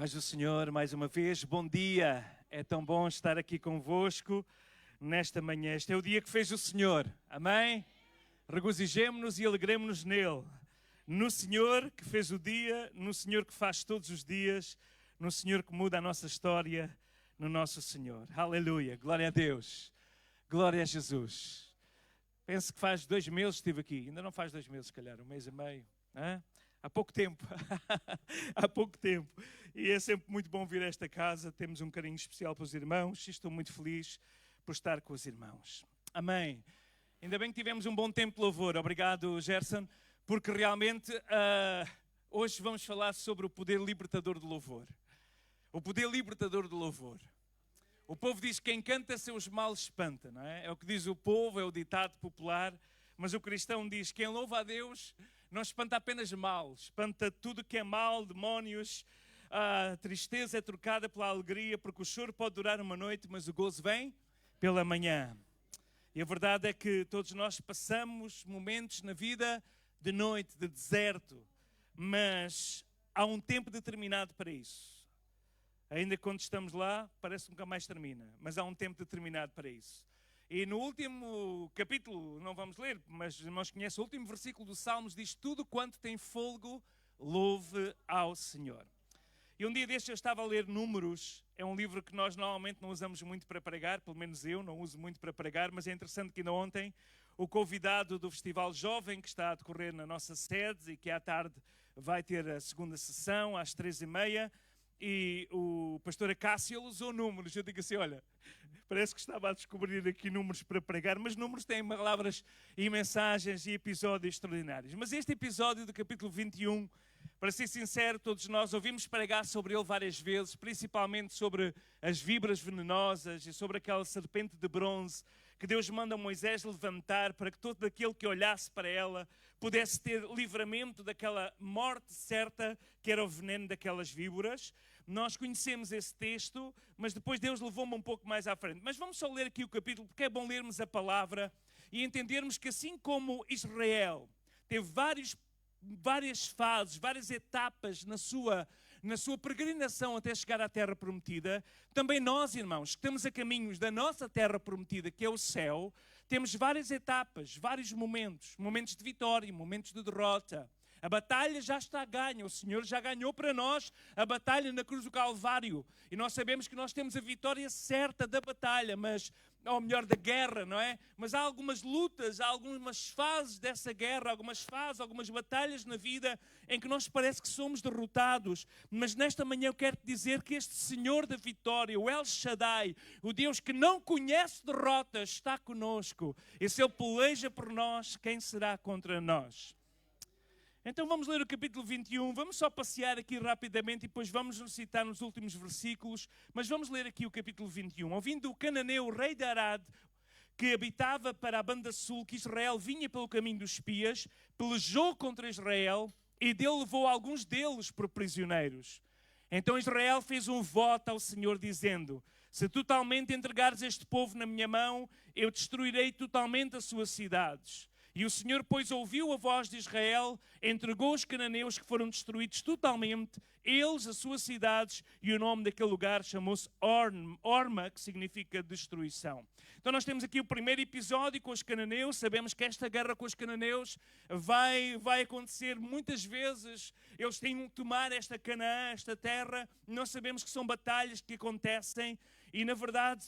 Paz do Senhor, mais uma vez, bom dia. É tão bom estar aqui convosco nesta manhã. Este é o dia que fez o Senhor, amém? Regozijemo-nos e alegremo-nos nele. No Senhor que fez o dia, no Senhor que faz todos os dias, no Senhor que muda a nossa história, no nosso Senhor. Aleluia, glória a Deus, glória a Jesus. Penso que faz 2 meses que estive aqui, ainda não faz 2 meses, se calhar, 1 mês e meio, hein? Há pouco tempo, há pouco tempo. E é sempre muito bom vir a esta casa, temos um carinho especial para os irmãos e estou muito feliz por estar com os irmãos. Amém. Ainda bem que tivemos um bom tempo de louvor. Obrigado, Gerson, porque realmente hoje vamos falar sobre o poder libertador do louvor. O poder libertador do louvor. O povo diz que quem canta seus males espanta, não é? É o que diz o povo, é o ditado popular, mas o cristão diz que quem louva a Deus não espanta apenas mal, espanta tudo que é mal, demónios. A tristeza é trocada pela alegria, porque o choro pode durar uma noite, mas o gozo vem pela manhã. E a verdade é que todos nós passamos momentos na vida de noite, de deserto, mas há um tempo determinado para isso. Ainda quando estamos lá, parece que nunca mais termina, mas há um tempo determinado para isso. E no último capítulo, não vamos ler, mas os irmãos conhecem, o último versículo do Salmos diz: tudo quanto tem fôlego, louve ao Senhor. E um dia destes eu estava a ler Números, é um livro que nós normalmente não usamos muito para pregar, pelo menos eu não uso muito para pregar, mas é interessante que ainda ontem o convidado do Festival Jovem, que está a decorrer na nossa sede e que à tarde vai ter a segunda sessão, às 3h30, e o pastor Acácio ele usou Números. Eu digo assim, olha, parece que estava a descobrir aqui números para pregar, mas Números têm palavras e mensagens e episódios extraordinários. Mas este episódio do capítulo 21, para ser sincero, todos nós ouvimos pregar sobre ele várias vezes, principalmente sobre as víboras venenosas e sobre aquela serpente de bronze que Deus manda Moisés levantar para que todo aquele que olhasse para ela pudesse ter livramento daquela morte certa que era o veneno daquelas víboras. Nós conhecemos esse texto, mas depois Deus levou-me um pouco mais à frente. Mas vamos só ler aqui o capítulo, porque é bom lermos a palavra e entendermos que assim como Israel teve várias fases, várias etapas na sua peregrinação até chegar à Terra Prometida, também nós, irmãos, que estamos a caminhos da nossa Terra Prometida, que é o céu, temos várias etapas, vários momentos, momentos de vitória, momentos de derrota. A batalha já está ganha, o Senhor já ganhou para nós a batalha na cruz do Calvário. E nós sabemos que nós temos a vitória certa da batalha, ou melhor, da guerra, não é? Mas há algumas lutas, há algumas fases dessa guerra, algumas batalhas na vida em que nós parece que somos derrotados. Mas nesta manhã eu quero te dizer que este Senhor da vitória, o El Shaddai, o Deus que não conhece derrotas, está conosco. E se Ele peleja por nós, quem será contra nós? Então vamos ler o capítulo 21, vamos só passear aqui rapidamente e depois vamos nos citar nos últimos versículos, mas vamos ler aqui o capítulo 21. Ouvindo o cananeu, o rei de Arad, que habitava para a banda sul, que Israel vinha pelo caminho dos espias, pelejou contra Israel e dele levou alguns deles por prisioneiros. Então Israel fez um voto ao Senhor dizendo: se totalmente entregares este povo na minha mão, eu destruirei totalmente as suas cidades. E o Senhor, pois, ouviu a voz de Israel, entregou os cananeus que foram destruídos totalmente, eles, as suas cidades, e o nome daquele lugar chamou-se Horma, que significa destruição. Então nós temos aqui o primeiro episódio com os cananeus, sabemos que esta guerra com os cananeus vai acontecer muitas vezes, eles têm que tomar esta Canaã, esta terra, nós sabemos que são batalhas que acontecem, e na verdade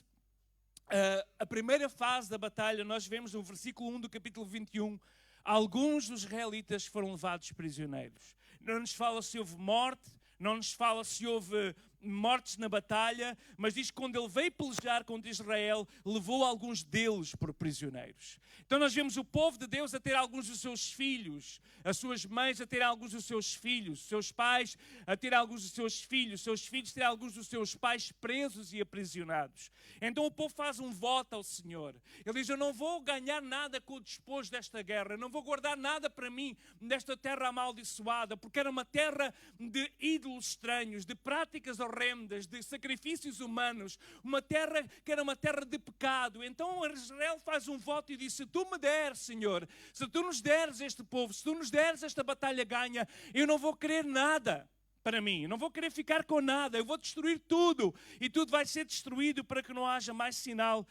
a primeira fase da batalha, nós vemos no versículo 1 do capítulo 21, alguns dos israelitas foram levados prisioneiros. Não nos fala se houve morte, não nos fala se houve mortes na batalha, mas diz que quando ele veio pelejar contra Israel, levou alguns deles por prisioneiros. Então nós vemos o povo de Deus a ter alguns dos seus filhos, as suas mães a ter alguns dos seus filhos, os seus pais a ter alguns dos seus filhos a ter alguns dos seus pais presos e aprisionados. Então o povo faz um voto ao Senhor. Ele diz: eu não vou ganhar nada com o despojo desta guerra, não vou guardar nada para mim desta terra amaldiçoada, porque era uma terra de ídolos estranhos, de práticas horrendas, de sacrifícios humanos, uma terra que era uma terra de pecado. Então Israel faz um voto e diz: se tu me deres, Senhor, se tu nos deres este povo, se tu nos deres esta batalha ganha, eu não vou querer nada. para mim. Eu não vou querer ficar com nada. Eu vou destruir tudo. E tudo vai ser destruído para que não haja mais sinal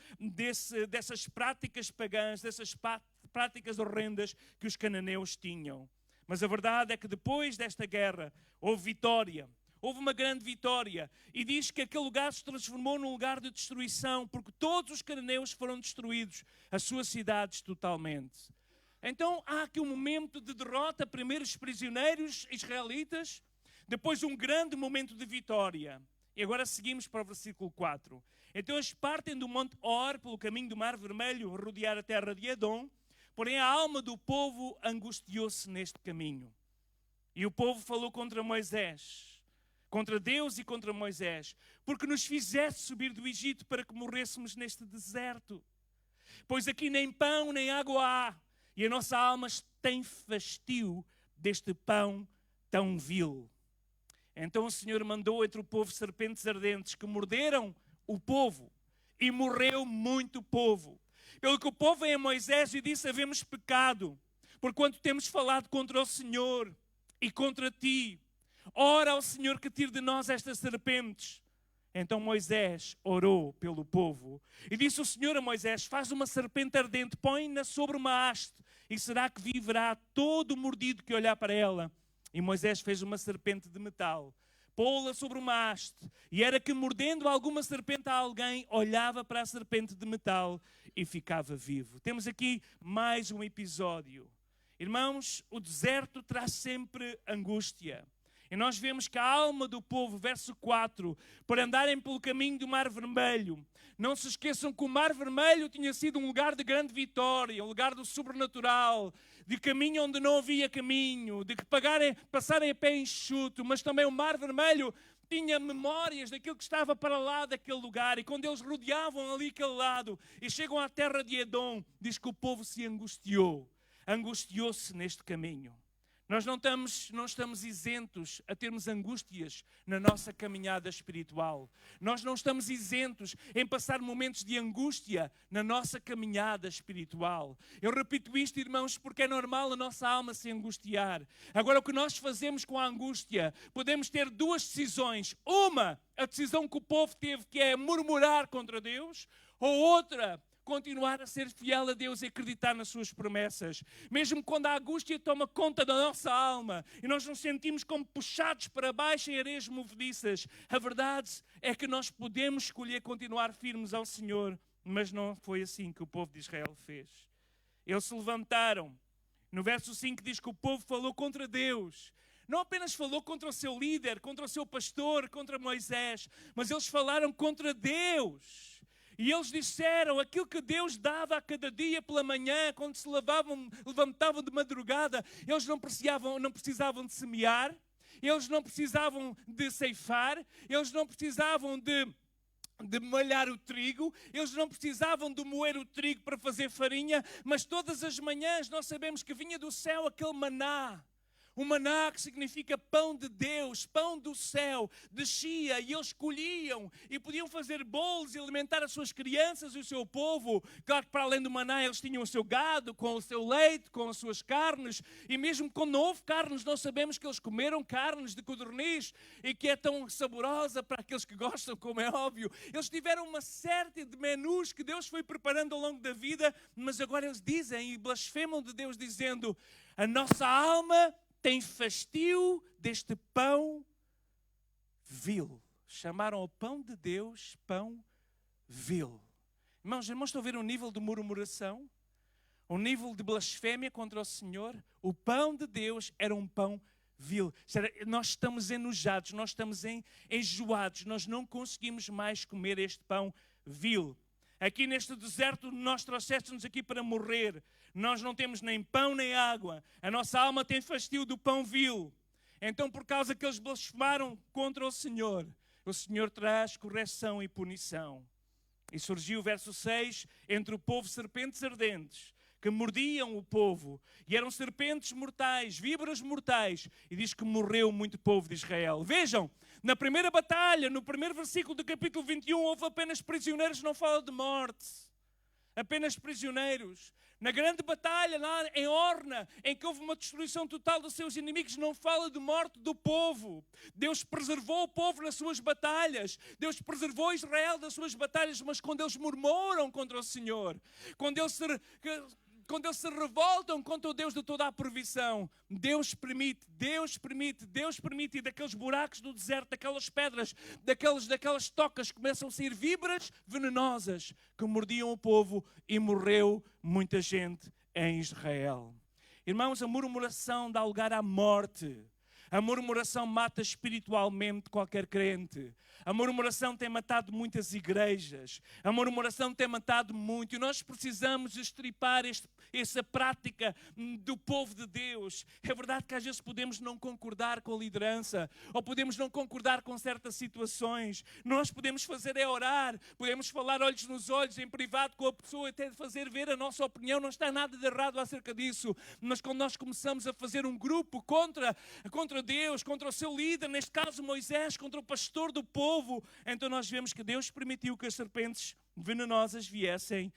dessas práticas pagãs, dessas práticas horrendas que os cananeus tinham. Mas a verdade é que depois desta guerra houve vitória. Houve uma grande vitória. E diz que aquele lugar se transformou num lugar de destruição, porque todos os cananeus foram destruídos, as suas cidades totalmente. Então há aqui um momento de derrota, primeiro os prisioneiros israelitas, depois um grande momento de vitória. E agora seguimos para o versículo 4. Então eles partem do Monte Or, pelo caminho do Mar Vermelho, rodear a terra de Edom, porém a alma do povo angustiou-se neste caminho. E o povo falou contra Moisés, contra Deus e contra Moisés, porque nos fizeste subir do Egito para que morrêssemos neste deserto. Pois aqui nem pão nem água há, e a nossa alma tem fastio deste pão tão vil. Então o Senhor mandou entre o povo serpentes ardentes que morderam o povo, e morreu muito povo. Pelo que o povo veio a Moisés e disse: havemos pecado, porquanto temos falado contra o Senhor e contra ti. Ora ao Senhor que tire de nós estas serpentes. Então Moisés orou pelo povo e disse o Senhor a Moisés: faz uma serpente ardente, põe-na sobre uma haste, e será que viverá todo mordido que olhar para ela. E Moisés fez uma serpente de metal, pô-la sobre uma haste, e era que mordendo alguma serpente a alguém, olhava para a serpente de metal e ficava vivo. Temos aqui mais um episódio. Irmãos, o deserto traz sempre angústia. E nós vemos que a alma do povo, verso 4, por andarem pelo caminho do Mar Vermelho. Não se esqueçam que o Mar Vermelho tinha sido um lugar de grande vitória, um lugar do sobrenatural, de caminho onde não havia caminho, de que passarem a pé enxuto, mas também o Mar Vermelho tinha memórias daquilo que estava para lá daquele lugar. E quando eles rodeavam ali aquele lado e chegam à terra de Edom, diz que o povo se angustiou-se neste caminho. Nós não estamos isentos a termos angústias na nossa caminhada espiritual. Nós não estamos isentos em passar momentos de angústia na nossa caminhada espiritual. Eu repito isto, irmãos, porque é normal a nossa alma se angustiar. Agora, o que nós fazemos com a angústia? Podemos ter duas decisões. Uma, a decisão que o povo teve, que é murmurar contra Deus, ou outra, continuar a ser fiel a Deus e acreditar nas suas promessas. Mesmo quando a angústia toma conta da nossa alma e nós nos sentimos como puxados para baixo em areias movediças, a verdade é que nós podemos escolher continuar firmes ao Senhor, mas não foi assim que o povo de Israel fez. Eles se levantaram. No verso 5 diz que o povo falou contra Deus. Não apenas falou contra o seu líder, contra o seu pastor, contra Moisés, mas eles falaram contra Deus. E eles disseram aquilo que Deus dava a cada dia pela manhã, quando se levantavam de madrugada. Eles não precisavam de semear, eles não precisavam de ceifar, eles não precisavam de malhar o trigo, eles não precisavam de moer o trigo para fazer farinha, mas todas as manhãs nós sabemos que vinha do céu aquele maná. O maná, que significa pão de Deus, pão do céu, descia e eles colhiam e podiam fazer bolos e alimentar as suas crianças e o seu povo. Claro que para além do maná eles tinham o seu gado, com o seu leite, com as suas carnes. E mesmo quando não houve carnes, nós sabemos que eles comeram carnes de codorniz e que é tão saborosa para aqueles que gostam, como é óbvio. Eles tiveram uma série de menus que Deus foi preparando ao longo da vida, mas agora eles dizem e blasfemam de Deus dizendo: a nossa alma tem fastio deste pão vil. Chamaram o pão de Deus pão vil. Irmãos, estão a ver o nível de murmuração? O nível de blasfémia contra o Senhor? O pão de Deus era um pão vil. Nós estamos enojados, nós estamos enjoados, nós não conseguimos mais comer este pão vil. Aqui neste deserto nós trouxeste-nos aqui para morrer. Nós não temos nem pão nem água. A nossa alma tem fastio do pão vil. Então, por causa que eles blasfemaram contra o Senhor traz correção e punição. E surgiu o verso 6, entre o povo serpentes ardentes, que mordiam o povo, e eram serpentes mortais, víboras mortais, e diz que morreu muito povo de Israel. Vejam, na primeira batalha, no primeiro versículo do capítulo 21, houve apenas prisioneiros, não fala de morte. apenas prisioneiros. Na grande batalha lá em Orna, em que houve uma destruição total dos seus inimigos, não fala de morte do povo. Deus preservou o povo nas suas batalhas. Deus preservou Israel das suas batalhas, mas quando eles murmuram contra o Senhor, quando eles se revoltam contra o Deus de toda a provisão, Deus permite, e daqueles buracos do deserto, daquelas pedras, daquelas tocas, começam a sair víboras venenosas que mordiam o povo e morreu muita gente em Israel. Irmãos, a murmuração dá lugar à morte. A murmuração mata espiritualmente qualquer crente. A murmuração tem matado muitas igrejas. A murmuração tem matado muito. E nós precisamos estripar essa prática do povo de Deus. É verdade que às vezes podemos não concordar com a liderança, ou podemos não concordar com certas situações. Nós podemos fazer é orar, podemos falar olhos nos olhos, em privado com a pessoa, até fazer ver a nossa opinião. Não está nada de errado acerca disso. Mas quando nós começamos a fazer um grupo contra Deus, contra o seu líder, neste caso Moisés, contra o pastor do povo, então nós vemos que Deus permitiu que as serpentes venenosas viessem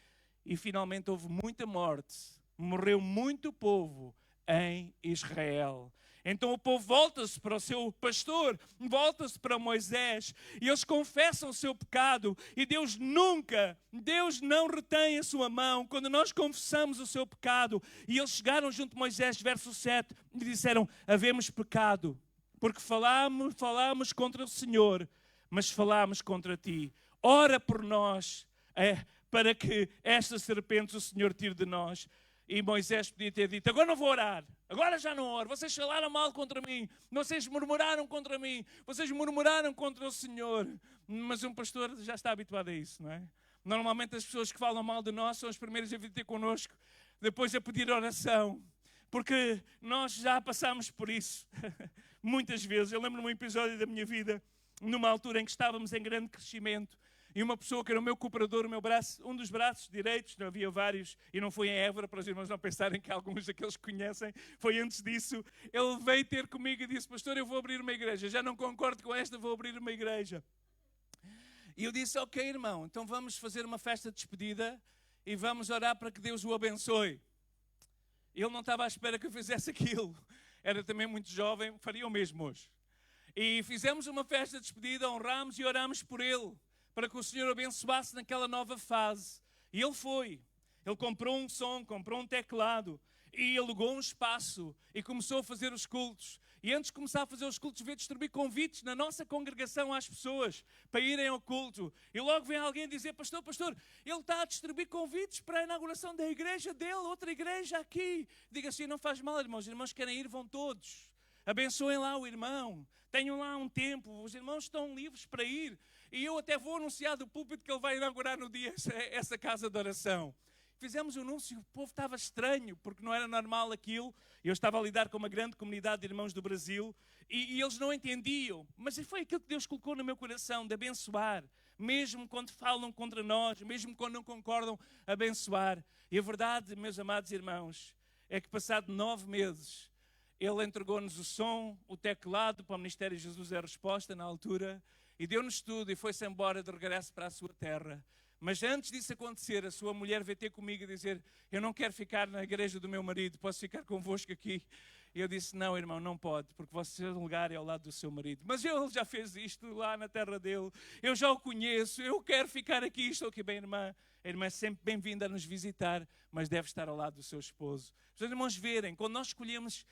e finalmente houve muita morte. Morreu muito povo em Israel. Então o povo volta-se para o seu pastor, volta-se para Moisés e eles confessam o seu pecado e Deus não retém a sua mão quando nós confessamos o seu pecado. E eles chegaram junto de Moisés, verso 7, e disseram: havemos pecado, porque falámos contra o Senhor, mas falámos contra ti. Ora por nós, para que estas serpentes o Senhor tire de nós. E Moisés podia ter dito: agora não vou orar, agora já não oro, vocês falaram mal contra mim, vocês murmuraram contra mim, vocês murmuraram contra o Senhor. Mas um pastor já está habituado a isso, não é? Normalmente as pessoas que falam mal de nós são as primeiras a vir ter connosco, depois a pedir oração, porque nós já passámos por isso muitas vezes. Eu lembro-me de um episódio da minha vida, numa altura em que estávamos em grande crescimento, e uma pessoa que era o meu cooperador, um dos braços direitos, não havia vários, e não foi em Évora, para os irmãos não pensarem que alguns daqueles que conhecem, foi antes disso. Ele veio ter comigo e disse: pastor, eu vou abrir uma igreja, já não concordo com esta, vou abrir uma igreja. E eu disse: ok, irmão, então vamos fazer uma festa de despedida e vamos orar para que Deus o abençoe. Ele não estava à espera que eu fizesse aquilo, era também muito jovem, faria o mesmo hoje. E fizemos uma festa de despedida, honramos e oramos por ele, para que o Senhor abençoasse naquela nova fase. E ele foi. Ele comprou um som, comprou um teclado e alugou um espaço e começou a fazer os cultos. E antes de começar a fazer os cultos, veio distribuir convites na nossa congregação às pessoas para irem ao culto. E logo vem alguém dizer: pastor, ele está a distribuir convites para a inauguração da igreja dele, outra igreja aqui. Diga assim: não faz mal, irmãos. Os irmãos que querem ir, vão todos. Abençoem lá o irmão. Tenham lá um tempo. Os irmãos estão livres para ir. E eu até vou anunciar do púlpito que ele vai inaugurar no dia essa casa de oração. Fizemos o anúncio, o povo estava estranho, porque não era normal aquilo. Eu estava a lidar com uma grande comunidade de irmãos do Brasil e eles não entendiam. Mas foi aquilo que Deus colocou no meu coração, de abençoar. Mesmo quando falam contra nós, mesmo quando não concordam, abençoar. E a verdade, meus amados irmãos, é que passado 9 meses, ele entregou-nos o som, o teclado para o Ministério Jesus é a Resposta na altura. E deu-nos tudo e foi-se embora de regresso para a sua terra. Mas antes disso acontecer, a sua mulher veio ter comigo e dizer: eu não quero ficar na igreja do meu marido, posso ficar convosco aqui? E eu disse: não, irmão, não pode, porque o seu lugar é ao lado do seu marido. Mas ele já fez isto lá na terra dele, eu já o conheço, eu quero ficar aqui, estou aqui bem, irmã. A irmã é sempre bem-vinda a nos visitar, mas deve estar ao lado do seu esposo. Os irmãos verem, quando nós escolhemos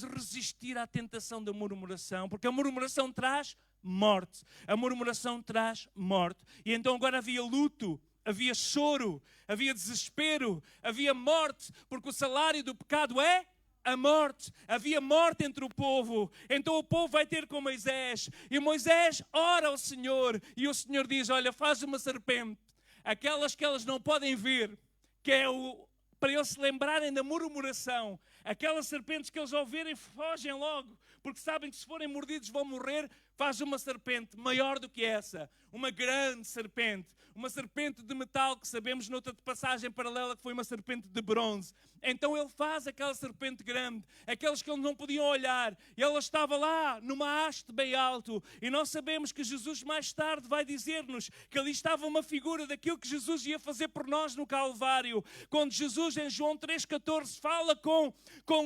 resistir à tentação da murmuração, porque a murmuração traz morte. A murmuração traz morte. E então agora havia luto, havia choro, havia desespero, havia morte, porque o salário do pecado é a morte. Havia morte entre o povo. Então o povo vai ter com Moisés. E Moisés ora ao Senhor. E o Senhor diz: olha, faz uma serpente, aquelas que elas não podem ver, que é para eles se lembrarem da murmuração. Aquelas serpentes que eles ao verem fogem logo, porque sabem que se forem mordidos vão morrer. Faz uma serpente maior do que essa, uma grande serpente, uma serpente de metal que sabemos noutra passagem paralela que foi uma serpente de bronze. Então ele faz aquela serpente grande, aquelas que eles não podiam olhar, e ela estava lá numa haste bem alto, e nós sabemos que Jesus mais tarde vai dizer-nos que ali estava uma figura daquilo que Jesus ia fazer por nós no Calvário. Quando Jesus em João 3,14 fala com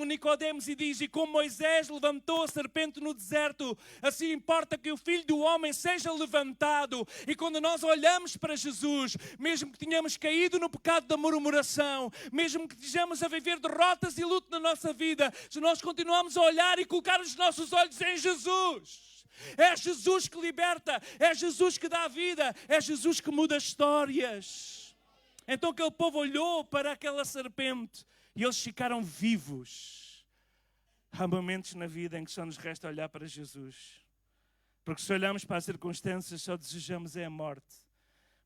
Nicodemos e diz: e como Moisés levantou a serpente no deserto, assim importa que o Filho do Homem seja levantado. E quando nós olhamos para Jesus, mesmo que tenhamos caído no pecado da murmuração, mesmo que estejamos a viver derrotas e luto na nossa vida, se nós continuarmos a olhar e colocar os nossos olhos em Jesus, é Jesus que liberta, é Jesus que dá vida, é Jesus que muda histórias. Então aquele povo olhou para aquela serpente e eles ficaram vivos. Há momentos na vida em que só nos resta olhar para Jesus, porque se olhamos para as circunstâncias só desejamos é a morte.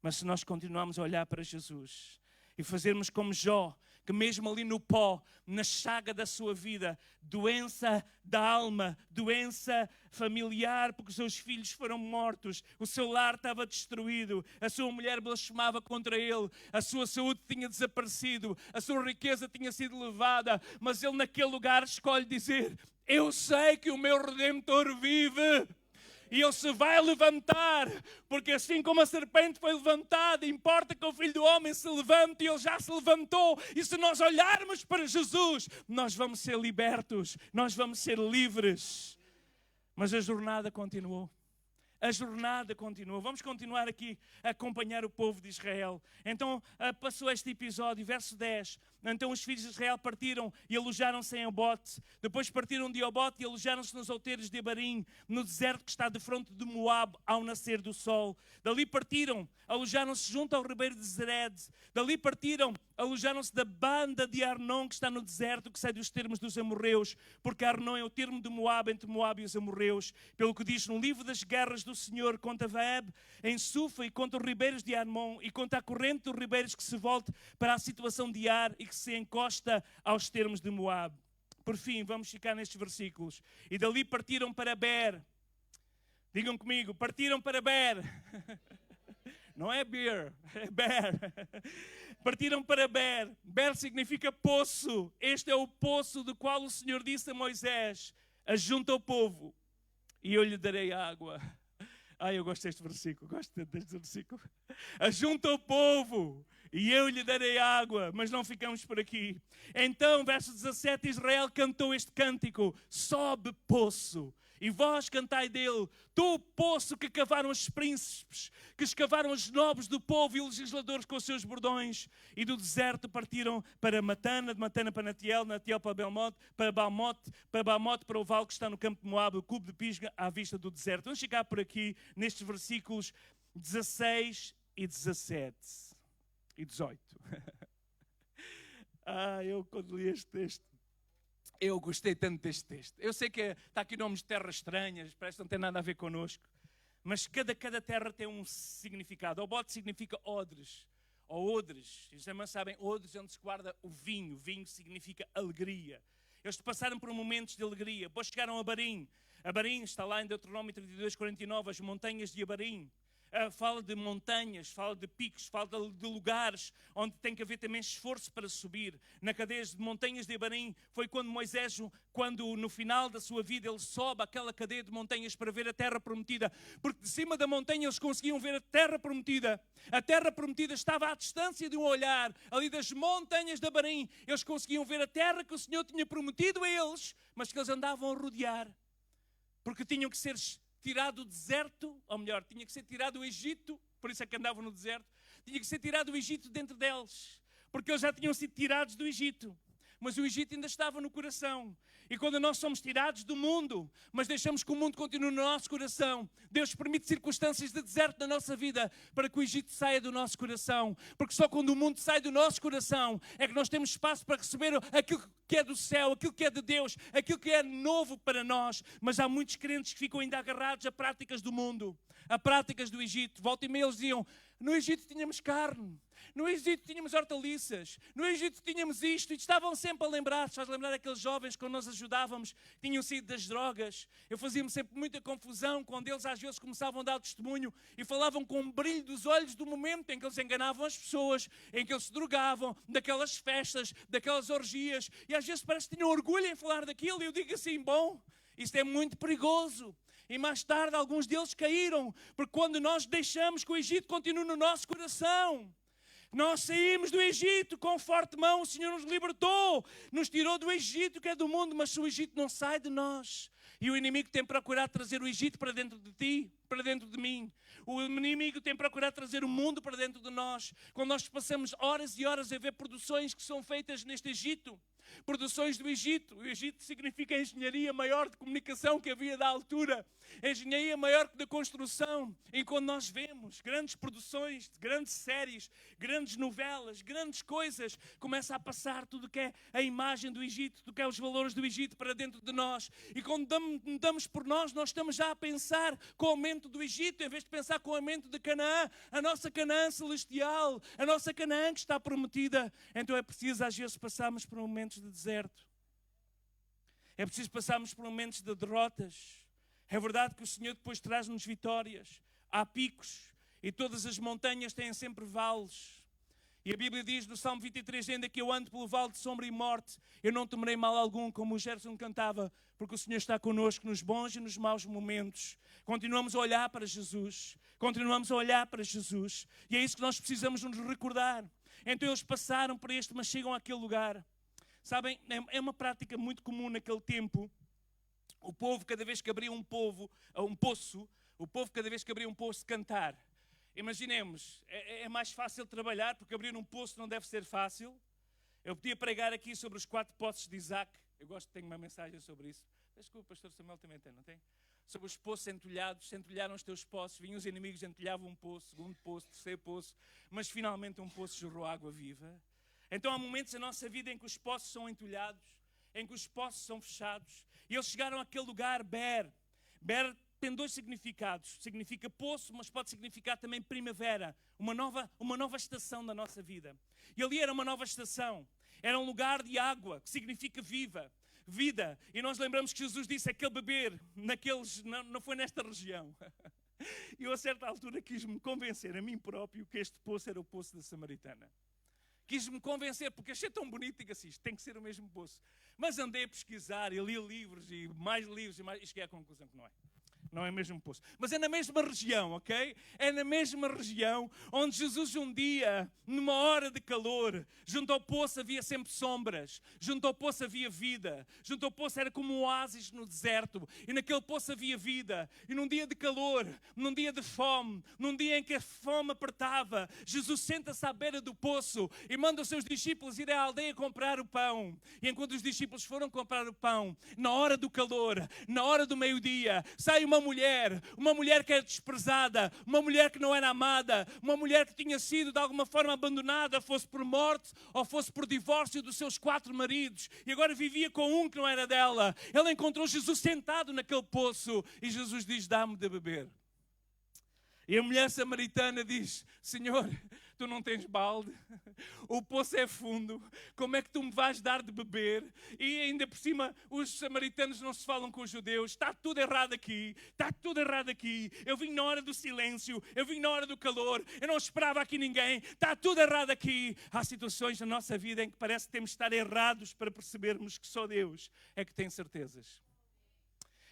Mas se nós continuarmos a olhar para Jesus e fazermos como Jó, que mesmo ali no pó, na chaga da sua vida, doença da alma, doença familiar, porque os seus filhos foram mortos, o seu lar estava destruído, a sua mulher blasfemava contra ele, a sua saúde tinha desaparecido, a sua riqueza tinha sido levada, mas ele naquele lugar escolhe dizer: eu sei que o meu Redentor vive. E ele se vai levantar, porque assim como a serpente foi levantada, importa que o Filho do Homem se levante, e ele já se levantou. E se nós olharmos para Jesus, nós vamos ser libertos, nós vamos ser livres. Mas a jornada continuou. A jornada continua. Vamos continuar aqui a acompanhar o povo de Israel. Então passou este episódio, verso 10. Então os filhos de Israel partiram e alojaram-se em Obote. Depois partiram de Obote e alojaram-se nos outeiros de Abarim, no deserto que está de fronte de Moabe, ao nascer do sol. Dali partiram, alojaram-se junto ao ribeiro de Zered. Dali partiram, alojaram-se da banda de Arnon, que está no deserto, que sai dos termos dos amorreus, porque Arnon é o termo de Moabe, entre Moabe e os amorreus. Pelo que diz no livro das guerras do Senhor contra Vaeb, em Sufa, e contra os ribeiros de Armon, e contra a corrente dos ribeiros que se volte para a situação de Ar e que se encosta aos termos de Moabe. Por fim, vamos ficar nestes versículos. E dali partiram para Ber. Digam comigo, partiram para Ber. Não é beer, é Ber. Partiram para Ber. Ber significa poço. Este é o poço do qual o Senhor disse a Moisés: ajunta o povo e eu lhe darei água. Eu gosto deste versículo, gosto deste versículo. Ajunta o povo e eu lhe darei água. Mas não ficamos por aqui. Então, verso 17, Israel cantou este cântico: sobe, poço, e vós cantai dele, tu, poço que cavaram os príncipes, que escavaram os nobres do povo e legisladores com os seus bordões. E do deserto partiram para Matana, de Matana para Natiel, Natiel para Belmote, para Bamote para o vale que está no campo de Moabe, o cubo de Pisga, à vista do deserto. Vamos chegar por aqui, nestes versículos 16 e 17 e 18. Eu quando li este texto, eu gostei tanto deste texto. Eu sei que está aqui nomes de terras estranhas, parece que não tem nada a ver connosco, mas cada terra tem um significado. Obote significa odres, ou odres. Eles também sabem, odres é onde se guarda o vinho. Vinho significa alegria. Eles passaram por momentos de alegria. Depois chegaram a Abarim. Abarim está lá em Deuteronômio 32, 49, as montanhas de Abarim. Fala de montanhas, fala de picos, fala de lugares onde tem que haver também esforço para subir. Na cadeia de montanhas de Abarim foi quando Moisés, quando no final da sua vida ele sobe aquela cadeia de montanhas para ver a terra prometida, porque de cima da montanha eles conseguiam ver a terra prometida. A terra prometida estava à distância de um olhar, ali das montanhas de Abarim. Eles conseguiam ver a terra que o Senhor tinha prometido a eles, mas que eles andavam a rodear, porque tinham que ser tirado do deserto, ou melhor, tinha que ser tirado do Egito, por isso é que andavam no deserto, tinha que ser tirado do Egito dentro deles, porque eles já tinham sido tirados do Egito, mas o Egito ainda estava no coração. E quando nós somos tirados do mundo, mas deixamos que o mundo continue no nosso coração, Deus permite circunstâncias de deserto na nossa vida para que o Egito saia do nosso coração, porque só quando o mundo sai do nosso coração é que nós temos espaço para receber aquilo que é do céu, aquilo que é de Deus, aquilo que é novo para nós. Mas há muitos crentes que ficam ainda agarrados a práticas do mundo, a práticas do Egito. Volta e meia eles diziam: No Egito tínhamos carne. No Egito tínhamos hortaliças. No Egito tínhamos isto. E estavam sempre a lembrar. Estás a lembrar daqueles jovens quando nós ajudávamos, tinham saído das drogas. Eu fazia-me sempre muita confusão quando eles às vezes começavam a dar testemunho e falavam com um brilho dos olhos do momento em que eles enganavam as pessoas, em que eles se drogavam, daquelas festas, daquelas orgias. E às vezes parece que tinham orgulho em falar daquilo. E eu digo assim, bom, isto é muito perigoso. E mais tarde alguns deles caíram, porque quando nós deixamos que o Egito continue no nosso coração, nós saímos do Egito com forte mão, o Senhor nos libertou, nos tirou do Egito que é do mundo, mas o Egito não sai de nós. E o inimigo tem procurado trazer o Egito para dentro de ti, para dentro de mim. O inimigo tem procurado trazer o mundo para dentro de nós. Quando nós passamos horas e horas a ver produções que são feitas neste Egito, produções do Egito. O Egito significa a engenharia maior de comunicação que havia da altura. A engenharia maior que da construção. E quando nós vemos grandes produções, grandes séries, grandes novelas, grandes coisas, começa a passar tudo o que é a imagem do Egito, tudo o que é os valores do Egito para dentro de nós. E quando damos por nós estamos já a pensar com o aumento do Egito, em vez de pensar com o aumento de Canaã, a nossa Canaã celestial, a nossa Canaã que está prometida. Então é preciso às vezes passarmos por momentos de deserto. É preciso passarmos por momentos de derrotas. É verdade que o Senhor depois traz-nos vitórias. Há picos e todas as montanhas têm sempre vales. E a Bíblia diz no Salmo 23, ainda que eu ande pelo vale de sombra e morte, eu não temerei mal algum, como o Gerson cantava, porque o Senhor está connosco nos bons e nos maus momentos. Continuamos a olhar para Jesus. Continuamos a olhar para Jesus. E é isso que nós precisamos nos recordar. Então eles passaram por este, mas chegam àquele lugar. Sabem, é uma prática muito comum naquele tempo. O povo, cada vez que abria um poço, o povo, cada vez que abria um poço, cantar. Imaginemos, é mais fácil trabalhar, porque abrir um poço não deve ser fácil. Eu podia pregar aqui sobre os 4 poços de Isaac. Eu tenho uma mensagem sobre isso. Desculpa, o pastor Samuel também tem, não tem? Sobre os poços entulhados, se entulharam os teus poços, vinham os inimigos, entulhavam um poço, segundo poço, terceiro poço, mas finalmente um poço jorrou água viva. Então há momentos na nossa vida em que os poços são entulhados, em que os poços são fechados. E eles chegaram àquele lugar, Ber. Ber tem 2 significados. Significa poço, mas pode significar também primavera. Uma nova estação da nossa vida. E ali era uma nova estação. Era um lugar de água, que significa vida. E nós lembramos que Jesus disse aquele beber, não foi nesta região. E eu a certa altura quis-me convencer a mim próprio que este poço era o poço da Samaritana. Quis-me convencer, porque achei tão bonito, digo assim, isto tem que ser o mesmo poço. Mas andei a pesquisar e li livros e mais livros e cheguei à conclusão que não é. Não é o mesmo poço. Mas é na mesma região, ok? É na mesma região onde Jesus um dia, numa hora de calor, junto ao poço havia sempre sombras. Junto ao poço havia vida. Junto ao poço era como um oásis no deserto. E naquele poço havia vida. E num dia de calor, num dia de fome, num dia em que a fome apertava, Jesus senta-se à beira do poço e manda os seus discípulos ir à aldeia comprar o pão. E enquanto os discípulos foram comprar o pão, na hora do calor, na hora do meio-dia, sai uma mulher que era desprezada, uma mulher que não era amada, uma mulher que tinha sido de alguma forma abandonada, fosse por morte ou fosse por divórcio dos seus 4 maridos, e agora vivia com um que não era dela. Ela encontrou Jesus sentado naquele poço e Jesus diz: dá-me de beber. E a mulher samaritana diz: Senhor, tu não tens balde, o poço é fundo, como é que tu me vais dar de beber? E ainda por cima os samaritanos não se falam com os judeus. Está tudo errado aqui, está tudo errado aqui. Eu vim na hora do silêncio, eu vim na hora do calor, eu não esperava aqui ninguém, está tudo errado aqui. Há situações na nossa vida em que parece que temos de estar errados para percebermos que só Deus é que tem certezas.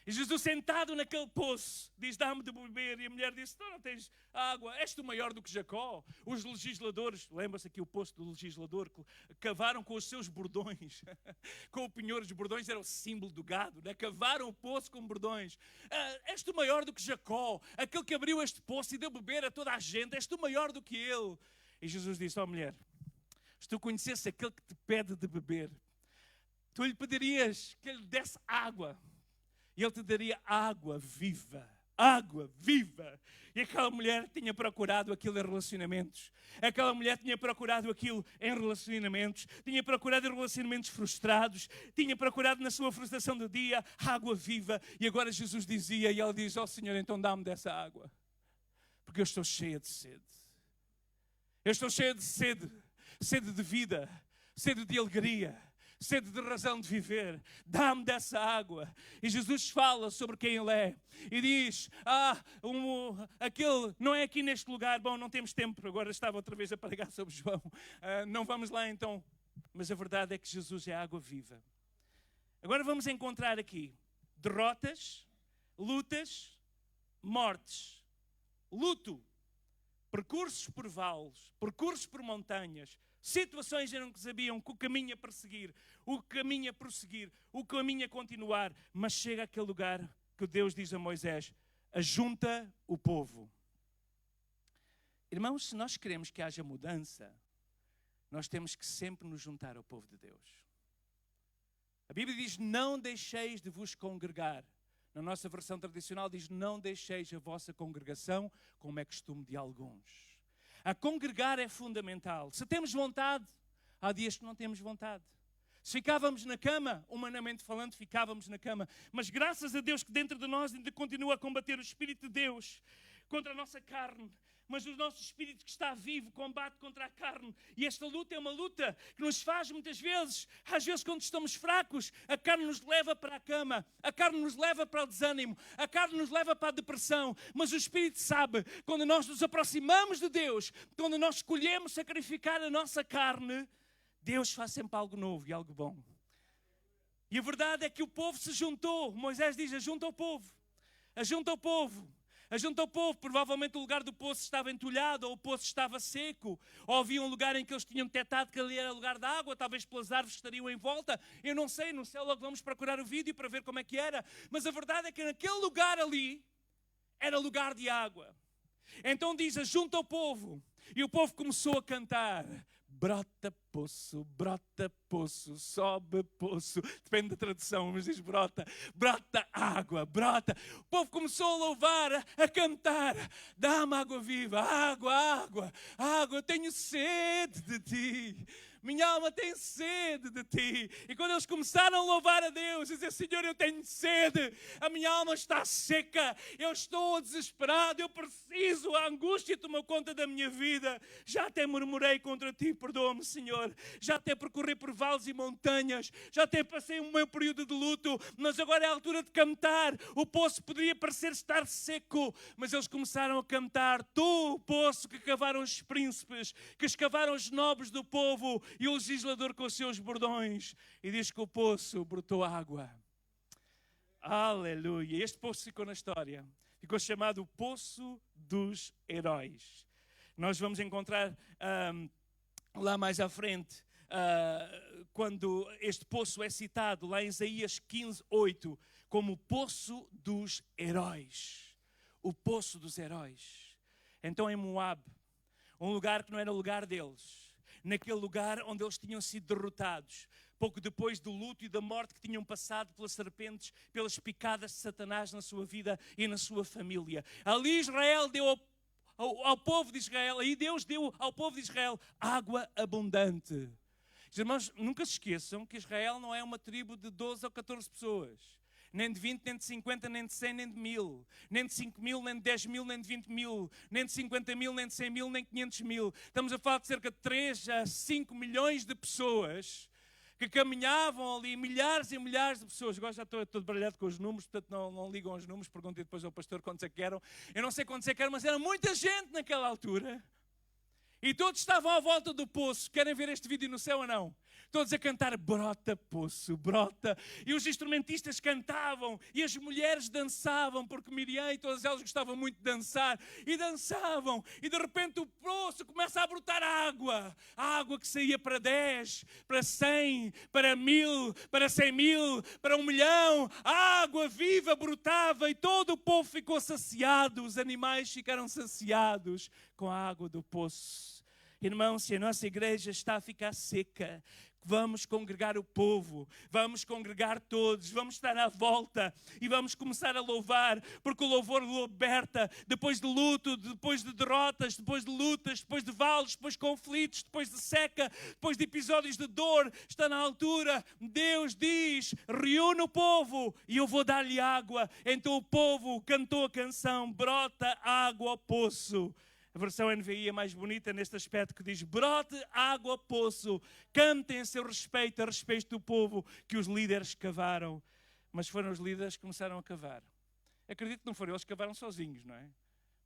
E Jesus sentado naquele poço diz: dá-me de beber. E a mulher disse: tu não tens água, és tu maior do que Jacó. Os legisladores, lembra-se aqui o poço do legislador, que cavaram com os seus bordões, com o penhor. Os bordões eram o símbolo do gado, né? Cavaram o poço com bordões. És tu maior do que Jacó, aquele que abriu este poço e deu beber a toda a gente, és tu maior do que ele. E Jesus disse: ó mulher, se tu conhecesse aquele que te pede de beber, tu lhe pedirias que ele desse água. E ele te daria água viva. Água viva. E aquela mulher tinha procurado aquilo em relacionamentos. Aquela mulher tinha procurado aquilo em relacionamentos. Tinha procurado em relacionamentos frustrados. Tinha procurado na sua frustração do dia água viva. E agora Jesus dizia, e ela diz: ó Senhor, então dá-me dessa água. Porque eu estou cheia de sede. Eu estou cheio de sede, sede de vida, sede de alegria, sede de razão de viver. Dá-me dessa água. E Jesus fala sobre quem Ele é. E diz, aquele não é aqui neste lugar. Bom, não temos tempo, agora estava outra vez a pregar sobre João. Não vamos lá então. Mas a verdade é que Jesus é a água viva. Agora vamos encontrar aqui derrotas, lutas, mortes, luto, percursos por vales, percursos por montanhas, situações em que sabiam que o caminho a perseguir, o caminho a prosseguir, o caminho a continuar, mas chega àquele lugar que Deus diz a Moisés, ajunta o povo. Irmãos, se nós queremos que haja mudança, nós temos que sempre nos juntar ao povo de Deus. A Bíblia diz, não deixeis de vos congregar. Na nossa versão tradicional diz, não deixeis a vossa congregação, como é costume de alguns. A congregar é fundamental. Se temos vontade, há dias que não temos vontade. Se ficávamos na cama, humanamente falando, ficávamos na cama. Mas graças a Deus que dentro de nós ainda continua a combater o Espírito de Deus contra a nossa carne. Mas o nosso espírito que está vivo combate contra a carne. E esta luta é uma luta que nos faz muitas vezes, às vezes quando estamos fracos, a carne nos leva para a cama, a carne nos leva para o desânimo, a carne nos leva para a depressão. Mas o Espírito sabe, quando nós nos aproximamos de Deus, quando nós escolhemos sacrificar a nossa carne, Deus faz sempre algo novo e algo bom. E a verdade é que o povo se juntou. Moisés diz, ajunta o povo, ajunta o povo. Ajunta o povo, provavelmente o lugar do poço estava entulhado, ou o poço estava seco, ou havia um lugar em que eles tinham detectado que ali era lugar de água, talvez pelas árvores que estariam em volta. Eu não sei, no céu logo vamos procurar o vídeo para ver como é que era. Mas a verdade é que naquele lugar ali, era lugar de água. Então diz, ajunta o povo, e o povo começou a cantar. Brota poço, sobe poço. Depende da tradução, mas diz brota água, brota. O povo começou a louvar, a cantar. Dá-me água viva, água, eu tenho sede de ti. Minha alma tem sede de ti. E quando eles começaram a louvar a Deus, dizer, Senhor, eu tenho sede, a minha alma está seca, eu estou desesperado, eu preciso, a angústia tomou conta da minha vida. Já até murmurei contra ti, perdoa-me, Senhor. Já até percorri por vales e montanhas, já até passei o meu período de luto, mas agora é a altura de cantar. O poço poderia parecer estar seco, mas eles começaram a cantar. Tu, o poço que cavaram os príncipes, que escavaram os nobres do povo, e o legislador com os seus bordões. E diz que o poço brotou água. Aleluia. Este poço ficou na história. Ficou chamado o Poço dos Heróis. Nós vamos encontrar lá mais à frente, quando este poço é citado, lá em Isaías 15:8, como o Poço dos Heróis. O Poço dos Heróis. Então em Moab, um lugar que não era o lugar deles, naquele lugar onde eles tinham sido derrotados, pouco depois do luto e da morte que tinham passado pelas serpentes, pelas picadas de Satanás na sua vida e na sua família. Ali Israel deu ao povo de Israel, aí Deus deu ao povo de Israel água abundante. Os irmãos, nunca se esqueçam que Israel não é uma tribo de 12 ou 14 pessoas. Nem de 20, nem de 50, nem de 100, nem de 1000. Nem de 5 mil, nem de 10 mil, nem de 20 mil. Nem de 50 mil, nem de 100 mil, nem de 500 mil. Estamos a falar de cerca de 3 a 5 milhões de pessoas que caminhavam ali, milhares e milhares de pessoas. Agora já estou todo baralhado com os números, portanto não ligam aos números. Perguntei depois ao pastor quantos é que eram. Eu não sei quantos é que eram, mas era muita gente naquela altura. E todos estavam à volta do poço. Querem ver este vídeo no céu ou não? Todos a cantar, brota poço, brota. E os instrumentistas cantavam e as mulheres dançavam, porque Miriam e todas elas gostavam muito de dançar. E dançavam. E de repente o poço começa a brotar água. A água que saía para 10, para 100, para 1000, para 100 mil, para 1 milhão. A água viva brotava e todo o povo ficou saciado. Os animais ficaram saciados com a água do poço. Irmãos, se a nossa igreja está a ficar seca, vamos congregar o povo, vamos congregar todos, vamos estar à volta e vamos começar a louvar, porque o louvor liberta depois de luto, depois de derrotas, depois de lutas, depois de vales, depois de conflitos, depois de seca, depois de episódios de dor. Está na altura. Deus diz, reúne o povo e eu vou dar-lhe água. Então o povo cantou a canção, brota água ao poço. A versão NVI é mais bonita neste aspecto, que diz: brote água a poço, cantem a seu respeito, a respeito do povo que os líderes cavaram. Mas foram os líderes que começaram a cavar. Acredito que não foram eles que cavaram sozinhos, não é?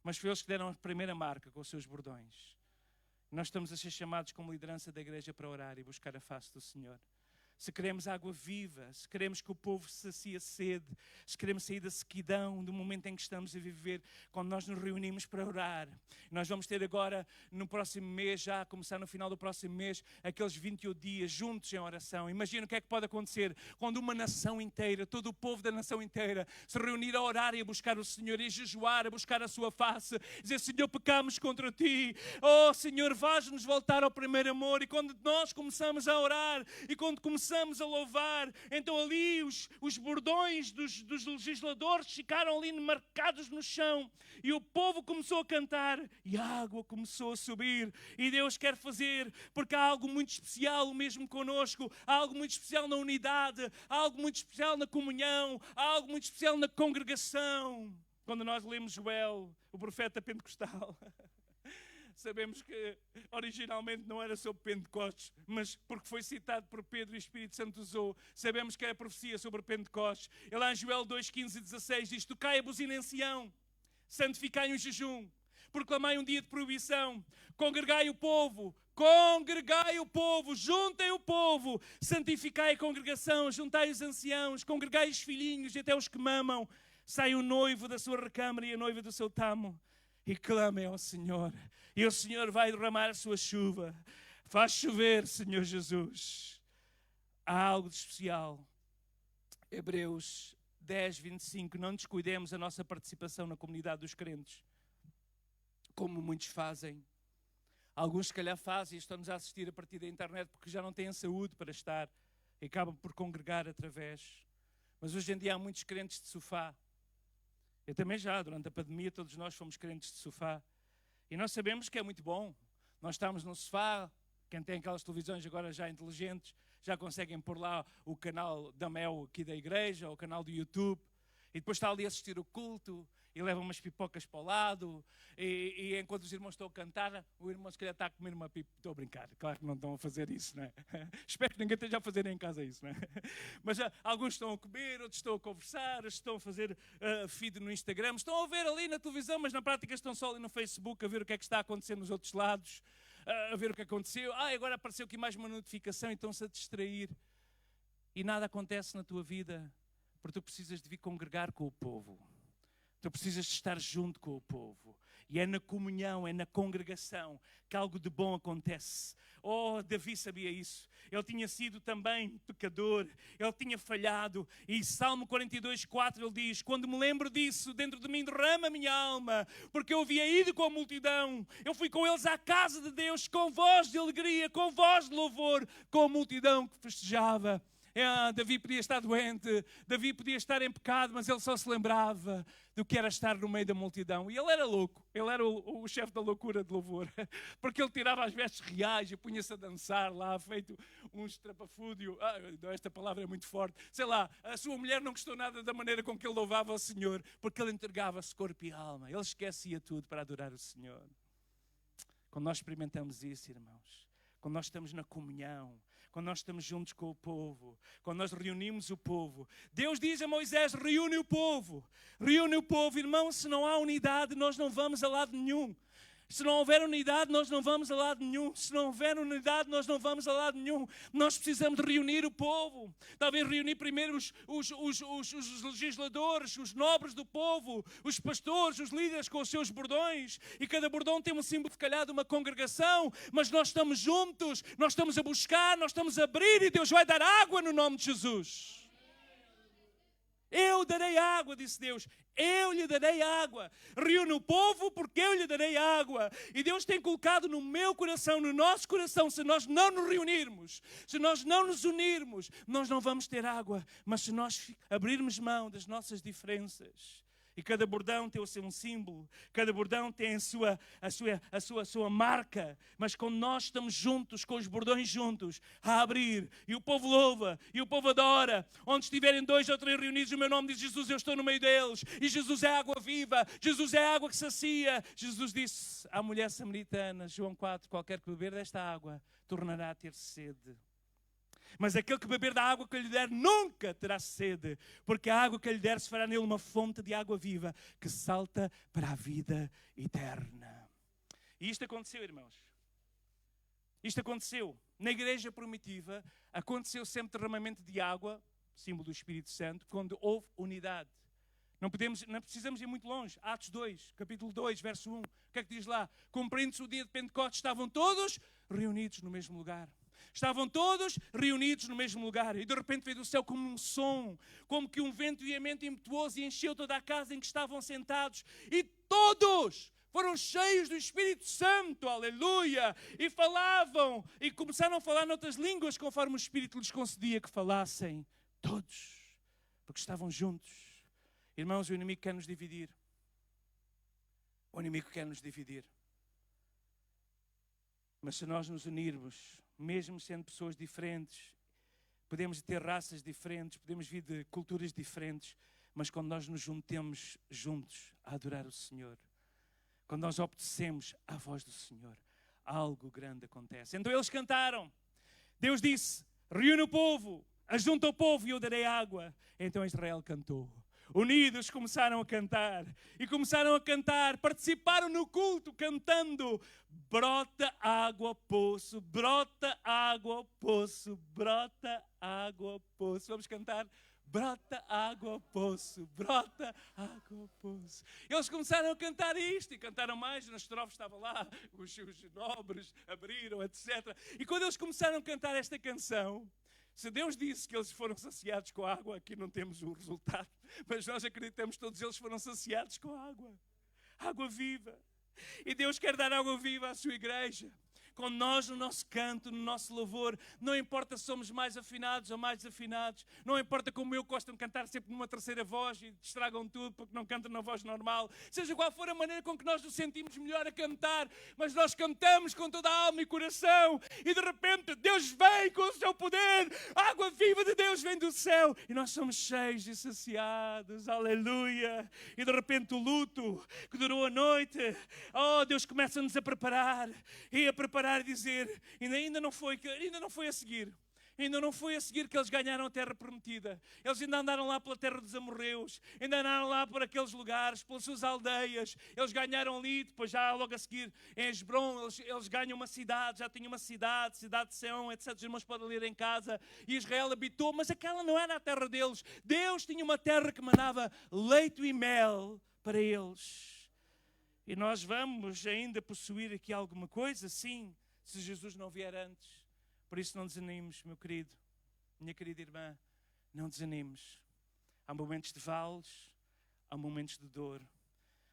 Mas foi eles que deram a primeira marca com os seus bordões. Nós estamos a ser chamados como liderança da igreja para orar e buscar a face do Senhor. Se queremos água viva, se queremos que o povo sacie a sede, se queremos sair da sequidão do momento em que estamos a viver, quando nós nos reunimos para orar. Nós vamos ter agora, no próximo mês, já a começar no final do próximo mês, aqueles 21 dias juntos em oração. Imagina o que é que pode acontecer quando uma nação inteira, todo o povo da nação inteira, se reunir a orar e a buscar o Senhor, e a jejuar, a buscar a sua face, dizer: Senhor, pecamos contra Ti. Oh, Senhor, faz-nos voltar ao primeiro amor. E quando nós começamos a orar, e quando começamos a louvar, então ali os bordões dos legisladores ficaram ali marcados no chão, e o povo começou a cantar, e a água começou a subir. E Deus quer fazer, porque há algo muito especial mesmo conosco, há algo muito especial na unidade, há algo muito especial na comunhão, há algo muito especial na congregação. Quando nós lemos Joel, o profeta pentecostal, sabemos que originalmente não era sobre Pentecostes, mas porque foi citado por Pedro e o Espírito Santo usou, sabemos que é a profecia sobre Pentecostes. E lá em Joel 2, 15 e 16 diz: tocai a buzina em Sião, santificai um jejum, proclamai um dia de proibição, congregai o povo, juntem o povo, santificai a congregação, juntai os anciãos, congregai os filhinhos e até os que mamam. Sai o noivo da sua recâmara e a noiva do seu tamo, e clamem ao Senhor, e o Senhor vai derramar a sua chuva. Faz chover, Senhor Jesus. Há algo de especial. Hebreus 10, 25. Não descuidemos a nossa participação na comunidade dos crentes, como muitos fazem. Alguns, se calhar, fazem e estão-nos a assistir a partir da internet porque já não têm saúde para estar e acabam por congregar através. Mas hoje em dia há muitos crentes de sofá. Eu também já, durante a pandemia, todos nós fomos crentes de sofá. E nós sabemos que é muito bom. Nós estamos no sofá, quem tem aquelas televisões agora já inteligentes, já conseguem pôr lá o canal da Mel aqui da igreja, ou o canal do YouTube, e depois está ali a assistir o culto, e leva umas pipocas para o lado, e enquanto os irmãos estão a cantar, o irmão se calhar está a comer uma pipoca. Estou a brincar, claro que não estão a fazer isso, não é? Espero que ninguém esteja a fazer em casa isso, não é? Mas alguns estão a comer, outros estão a conversar, outros estão a fazer feed no Instagram, estão a ver ali na televisão, mas na prática estão só ali no Facebook a ver o que é que está a acontecer nos outros lados, a ver o que aconteceu. Agora apareceu aqui mais uma notificação e estão-se a distrair. E nada acontece na tua vida, porque tu precisas de vir congregar com o povo. Tu precisas de estar junto com o povo. E é na comunhão, é na congregação que algo de bom acontece. Oh, Davi sabia isso. Ele tinha sido também pecador. Ele tinha falhado. E Salmo 42, 4 ele diz: quando me lembro disso, dentro de mim derrama a minha alma, porque eu havia ido com a multidão. Eu fui com eles à casa de Deus, com voz de alegria, com voz de louvor, com a multidão que festejava. Davi podia estar doente, Davi podia estar em pecado, mas ele só se lembrava do que era estar no meio da multidão. E ele era louco, ele era o chefe da loucura de louvor, porque ele tirava as vestes reais e punha-se a dançar lá, feito um estrapafúdio. Esta palavra é muito forte. Sei lá, a sua mulher não gostou nada da maneira com que ele louvava o Senhor, porque ele entregava-se corpo e alma, ele esquecia tudo para adorar o Senhor. Quando nós experimentamos isso, irmãos, quando nós estamos na comunhão, quando nós estamos juntos com o povo, quando nós reunimos o povo. Deus diz a Moisés: reúne o povo. Reúne o povo. Irmão, se não há unidade, nós não vamos a lado nenhum. Se não houver unidade, nós não vamos a lado nenhum. Se não houver unidade, nós não vamos a lado nenhum. Nós precisamos de reunir o povo. Talvez reunir primeiro os legisladores, os nobres do povo, os pastores, os líderes com os seus bordões. E cada bordão tem um símbolo, se calhar, de uma congregação. Mas nós estamos juntos, nós estamos a buscar, nós estamos a abrir, e Deus vai dar água no nome de Jesus. Eu darei água, disse Deus. Eu lhe darei água. Reúne o povo porque eu lhe darei água. E Deus tem colocado no meu coração, no nosso coração, se nós não nos reunirmos, se nós não nos unirmos, nós não vamos ter água. Mas se nós abrirmos mão das nossas diferenças E cada bordão tem o seu símbolo, cada bordão tem a sua marca. Mas quando nós estamos juntos, com os bordões juntos, a abrir, e o povo louva, e o povo adora, onde estiverem 2 ou 3 reunidos no meu nome, diz Jesus, eu estou no meio deles. E Jesus é água viva, Jesus é água que sacia. Jesus disse à mulher samaritana, João 4, qualquer que beber desta água, tornará a ter sede. Mas aquele que beber da água que eu lhe der nunca terá sede, porque a água que eu lhe der se fará nele uma fonte de água viva que salta para a vida eterna. E isto aconteceu, irmãos. Isto aconteceu. Na igreja primitiva aconteceu sempre derramamento de água, símbolo do Espírito Santo, quando houve unidade. Não precisamos ir muito longe. Atos 2, capítulo 2, verso 1. O que é que diz lá? Cumprindo-se o dia de Pentecostes, estavam todos reunidos no mesmo lugar. Estavam todos reunidos no mesmo lugar. E de repente veio do céu como um som, como que um vento veemente impetuoso e encheu toda a casa em que estavam sentados. E todos foram cheios do Espírito Santo, aleluia! E falavam, e começaram a falar noutras línguas conforme o Espírito lhes concedia que falassem. Todos, porque estavam juntos. Irmãos, o inimigo quer nos dividir. O inimigo quer nos dividir. Mas se nós nos unirmos, mesmo sendo pessoas diferentes, podemos ter raças diferentes, podemos vir de culturas diferentes, mas quando nós nos juntemos juntos a adorar o Senhor, quando nós obedecemos à voz do Senhor, algo grande acontece. Então eles cantaram. Deus disse, reúne o povo, ajunta o povo e eu darei água. Então Israel cantou. Unidos começaram a cantar e começaram a cantar, participaram no culto cantando, brota água poço, brota água poço, brota água poço. Vamos cantar, brota água poço, brota água poço. Eles começaram a cantar isto e cantaram mais, nas estrofes estava lá, os nobres abriram, etc. E quando eles começaram a cantar esta canção, se Deus disse que eles foram saciados com a água, aqui não temos o resultado, mas nós acreditamos que todos eles foram saciados com a água. Água viva. E Deus quer dar água viva à sua igreja. Quando nós, no nosso canto, no nosso louvor, não importa se somos mais afinados ou mais desafinados, não importa como eu gosto de cantar sempre numa terceira voz e estragam tudo porque não cantam na voz normal, seja qual for a maneira com que nós nos sentimos melhor a cantar, mas nós cantamos com toda a alma e coração e de repente Deus vem com o seu poder, a água viva de Deus vem do céu e nós somos cheios e saciados, aleluia, e de repente o luto que durou a noite, oh, Deus começa-nos a preparar e a preparar e dizer, ainda não foi a seguir. Ainda não foi a seguir que eles ganharam a terra prometida. Eles ainda andaram lá pela terra dos amorreus. Ainda andaram lá por aqueles lugares, pelas suas aldeias. Eles ganharam ali, depois já logo a seguir em Hesbron, eles ganham uma cidade. Já tinham uma cidade de Sião, etc. Os irmãos podem ler em casa. E Israel habitou, mas aquela não era a terra deles. Deus tinha uma terra que mandava leite e mel para eles. E nós vamos ainda possuir aqui alguma coisa? Sim, se Jesus não vier antes. Por isso não desanimes, meu querido, minha querida irmã, não desanimes. Há momentos de vales, há momentos de dor.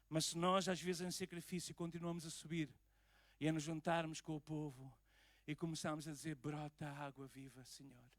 Mas se nós, às vezes, em sacrifício, continuamos a subir e a nos juntarmos com o povo e começarmos a dizer, brota água viva, Senhor.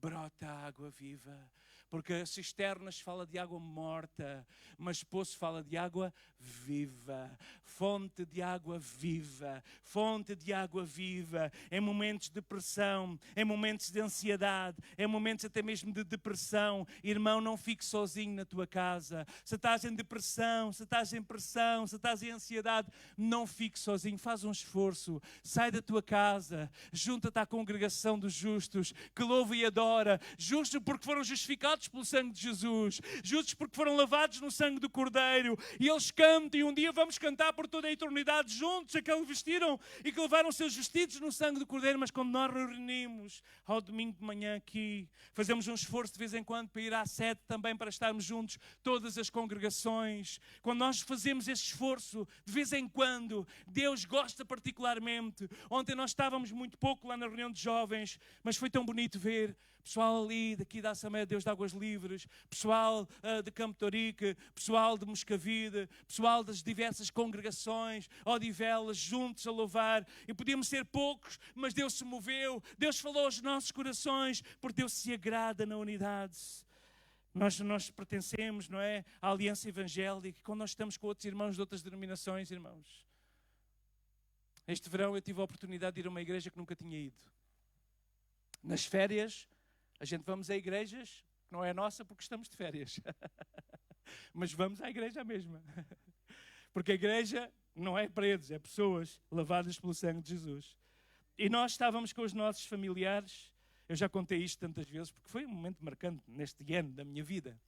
Brota água viva. Porque a cisternas fala de água morta, mas poço fala de água viva. Fonte de água viva. Fonte de água viva. Em momentos de pressão, em momentos de ansiedade, em momentos até mesmo de depressão. Irmão, não fique sozinho na tua casa. Se estás em depressão, se estás em pressão, se estás em ansiedade, não fique sozinho. Faz um esforço. Sai da tua casa. Junta-te à congregação dos justos, que louva e adora. Justos porque foram justificados pelo sangue de Jesus, justos porque foram lavados no sangue do Cordeiro, e eles cantam, e um dia vamos cantar por toda a eternidade juntos, aqueles que vestiram e que levaram seus vestidos no sangue do Cordeiro. Mas quando nós reunimos ao domingo de manhã aqui, fazemos um esforço de vez em quando para ir à sede também, para estarmos juntos, todas as congregações, quando nós fazemos esse esforço, de vez em quando, Deus gosta particularmente. Ontem nós estávamos muito pouco lá na reunião de jovens, mas foi tão bonito ver pessoal ali daqui da Assembleia de Deus de Águas Livres, pessoal de Campo Torique, pessoal de Moscavide, pessoal das diversas congregações, Odivelas, juntos a louvar. E podíamos ser poucos, mas Deus se moveu, Deus falou aos nossos corações, porque Deus se agrada na unidade. Nós pertencemos, não é, à aliança evangélica. Quando nós estamos com outros irmãos de outras denominações, irmãos. Este verão eu tive a oportunidade de ir a uma igreja que nunca tinha ido. Nas férias, a gente vamos a igrejas que não é nossa porque estamos de férias. Mas vamos à igreja mesma. Porque a igreja não é paredes, é pessoas lavadas pelo sangue de Jesus. E nós estávamos com os nossos familiares. Eu já contei isto tantas vezes, porque foi um momento marcante neste ano da minha vida.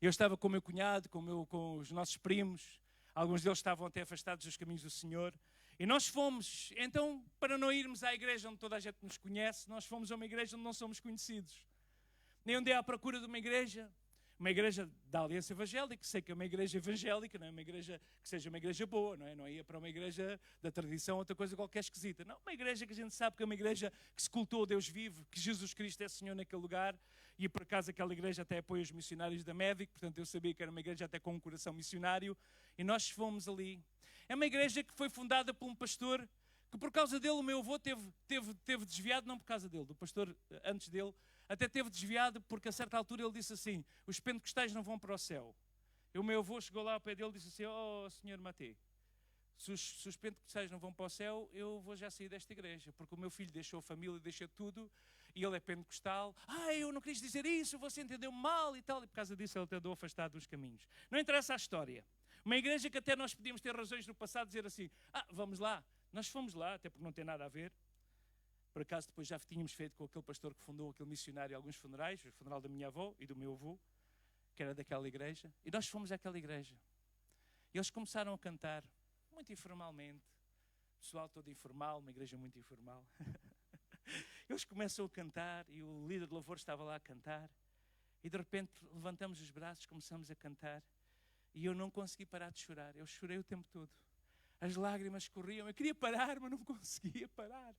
Eu estava com o meu cunhado, com os nossos primos. Alguns deles estavam até afastados dos caminhos do Senhor. E nós fomos, então, para não irmos à igreja onde toda a gente nos conhece, nós fomos a uma igreja onde não somos conhecidos. Nem andei à procura de uma igreja da Aliança Evangélica, sei que é uma igreja evangélica, não é uma igreja que seja uma igreja boa, não é? Não ia para uma igreja da tradição, outra coisa qualquer esquisita. Não, uma igreja que a gente sabe que é uma igreja que se cultua o Deus vivo, que Jesus Cristo é Senhor naquele lugar, e por acaso aquela igreja até apoia os missionários da Médic, portanto eu sabia que era uma igreja até com um coração missionário, e nós fomos ali. É uma igreja que foi fundada por um pastor que por causa dele o meu avô teve desviado, não por causa dele, do pastor antes dele, até teve desviado porque a certa altura ele disse assim, os pentecostais não vão para o céu. E o meu avô chegou lá ao pé dele e disse assim, oh senhor Matei, se os pentecostais não vão para o céu, eu vou já sair desta igreja, porque o meu filho deixou a família, deixou tudo, e ele é pentecostal. Eu não quis dizer isso, você entendeu mal e tal, e por causa disso ele andou afastado dos caminhos. Não interessa a história. Uma igreja que até nós podíamos ter razões no passado de dizer assim, vamos lá. Nós fomos lá, até porque não tem nada a ver. Por acaso depois já tínhamos feito com aquele pastor que fundou aquele missionário alguns funerais, o funeral da minha avó e do meu avô, que era daquela igreja. E nós fomos àquela igreja. E eles começaram a cantar, muito informalmente. Pessoal todo informal, uma igreja muito informal. Eles começam a cantar e o líder de louvor estava lá a cantar. E de repente levantamos os braços, começamos a cantar. E eu não consegui parar de chorar. Eu chorei o tempo todo. As lágrimas corriam. Eu queria parar, mas não conseguia parar.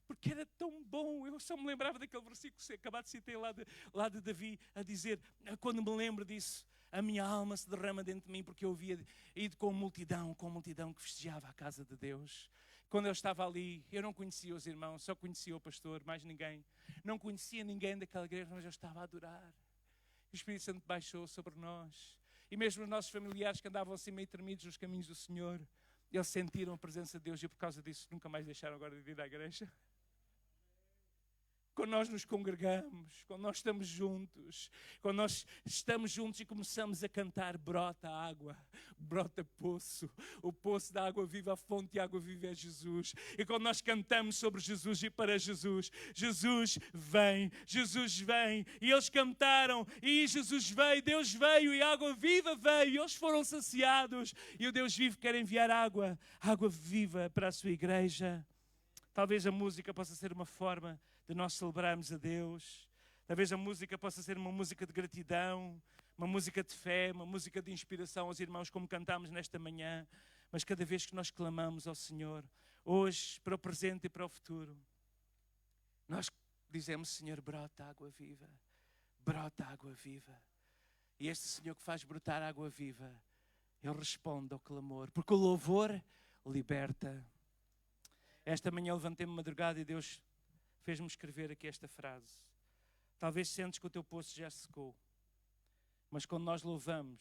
Porque era tão bom. Eu só me lembrava daquele versículo que você acabou de citar lá de Davi, a dizer, quando me lembro disso, a minha alma se derrama dentro de mim, porque eu havia ido com multidão que festejava a casa de Deus. Quando eu estava ali, eu não conhecia os irmãos, só conhecia o pastor, mais ninguém. Não conhecia ninguém daquela igreja, mas eu estava a adorar. O Espírito Santo baixou sobre nós. E mesmo os nossos familiares que andavam assim meio tremidos nos caminhos do Senhor, eles sentiram a presença de Deus e por causa disso nunca mais deixaram agora de ir à igreja. Quando nós nos congregamos, quando nós estamos juntos e começamos a cantar, brota água, brota poço, o poço da água viva, a fonte de água viva é Jesus. E quando nós cantamos sobre Jesus e para Jesus, Jesus vem, e eles cantaram, e Jesus veio, Deus veio, e a água viva veio, e eles foram saciados, e o Deus vivo quer enviar água viva para a sua igreja. Talvez a música possa ser uma forma de nós celebrarmos a Deus. Talvez a música possa ser uma música de gratidão, uma música de fé, uma música de inspiração aos irmãos, como cantámos nesta manhã. Mas cada vez que nós clamamos ao Senhor, hoje, para o presente e para o futuro, nós dizemos, Senhor, brota água viva, brota água viva. E este Senhor que faz brotar água viva, Ele responde ao clamor, porque o louvor liberta. Esta manhã levantei-me madrugada e Deus fez-me escrever aqui esta frase. Talvez sentes que o teu poço já secou, mas quando nós louvamos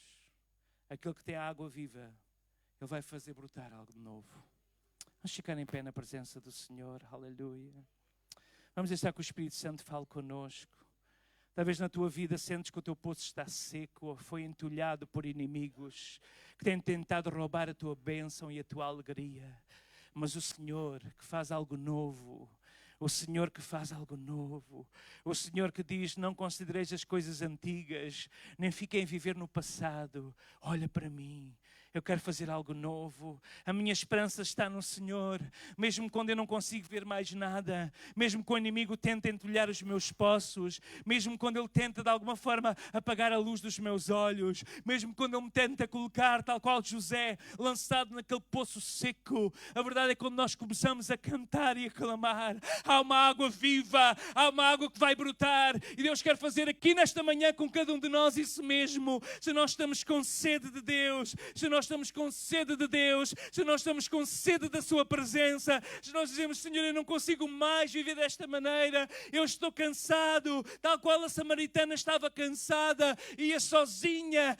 aquele que tem a água viva, Ele vai fazer brotar algo de novo. Vamos ficar em pé na presença do Senhor. Aleluia. Vamos deixar que o Espírito Santo fale connosco. Talvez na tua vida sentes que o teu poço está seco ou foi entulhado por inimigos que têm tentado roubar a tua bênção e a tua alegria. Mas o Senhor que faz algo novo, o Senhor que faz algo novo, o Senhor que diz, não considereis as coisas antigas, nem fiquem a viver no passado, olha para mim. Eu quero fazer algo novo. A minha esperança está no Senhor. Mesmo quando eu não consigo ver mais nada, mesmo quando o inimigo tenta entulhar os meus poços, mesmo quando ele tenta de alguma forma apagar a luz dos meus olhos, mesmo quando ele me tenta colocar, tal qual José, lançado naquele poço seco, a verdade é que quando nós começamos a cantar e a clamar, há uma água viva, há uma água que vai brotar, e Deus quer fazer aqui nesta manhã com cada um de nós isso mesmo. Se nós estamos com sede de Deus, se nós estamos com sede de Deus, se nós estamos com sede da sua presença, se nós dizemos, Senhor, eu não consigo mais viver desta maneira, eu estou cansado, tal qual a samaritana estava cansada, ia sozinha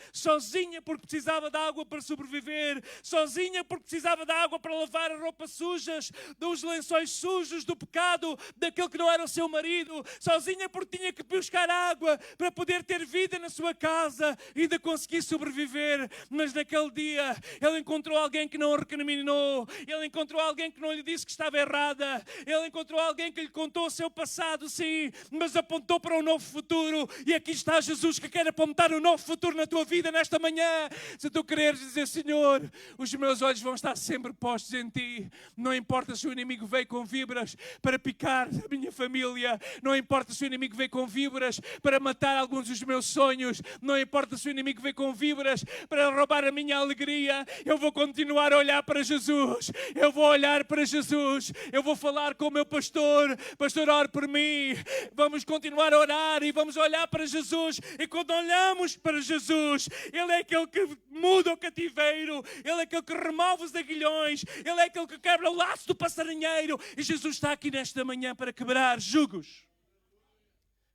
porque precisava de água para sobreviver, sozinha porque precisava de água para lavar as roupas sujas, dos lençóis sujos, do pecado, daquele que não era o seu marido, sozinha porque tinha que buscar água para poder ter vida na sua casa e de conseguir sobreviver. Mas naquele dia ele encontrou alguém que não o recriminou, ele encontrou alguém que não lhe disse que estava errada, ele encontrou alguém que lhe contou o seu passado, sim, mas apontou para um novo futuro. E aqui está Jesus que quer apontar um novo futuro na tua vida nesta manhã. Se tu quereres dizer, Senhor, os meus olhos vão estar sempre postos em ti, não importa se o inimigo veio com víboras para picar a minha família, não importa se o inimigo veio com víboras para matar alguns dos meus sonhos, não importa se o inimigo veio com víboras para roubar a minha alegria, eu vou continuar a olhar para Jesus, eu vou olhar para Jesus, eu vou falar com o meu pastor, pastor, ore por mim, vamos continuar a orar e vamos olhar para Jesus. E quando olhamos para Jesus, Ele é aquele que muda o cativeiro, Ele é aquele que remove os aguilhões, Ele é aquele que quebra o laço do passarinheiro. E Jesus está aqui nesta manhã para quebrar jugos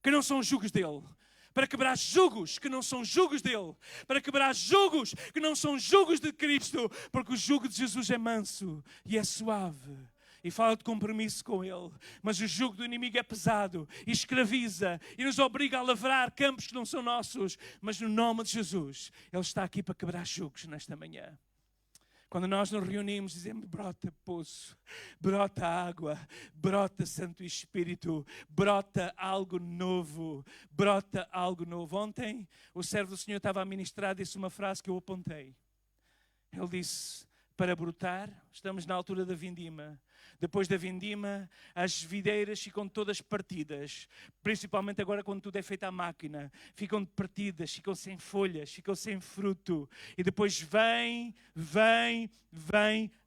que não são jugos dele, para quebrar jugos que não são jugos dele, para quebrar jugos que não são jugos de Cristo, porque o jugo de Jesus é manso e é suave e fala de compromisso com Ele. Mas o jugo do inimigo é pesado e escraviza e nos obriga a lavrar campos que não são nossos. Mas no nome de Jesus, Ele está aqui para quebrar jugos nesta manhã. Quando nós nos reunimos, dizemos, brota poço, brota água, brota Santo Espírito, brota algo novo, brota algo novo. Ontem, o servo do Senhor estava a ministrar, disse uma frase que eu apontei. Ele disse, para brotar, estamos na altura da vindima. Depois da vindima, as videiras ficam todas partidas, principalmente agora quando tudo é feito à máquina. Ficam partidas, ficam sem folhas, ficam sem fruto. E depois vem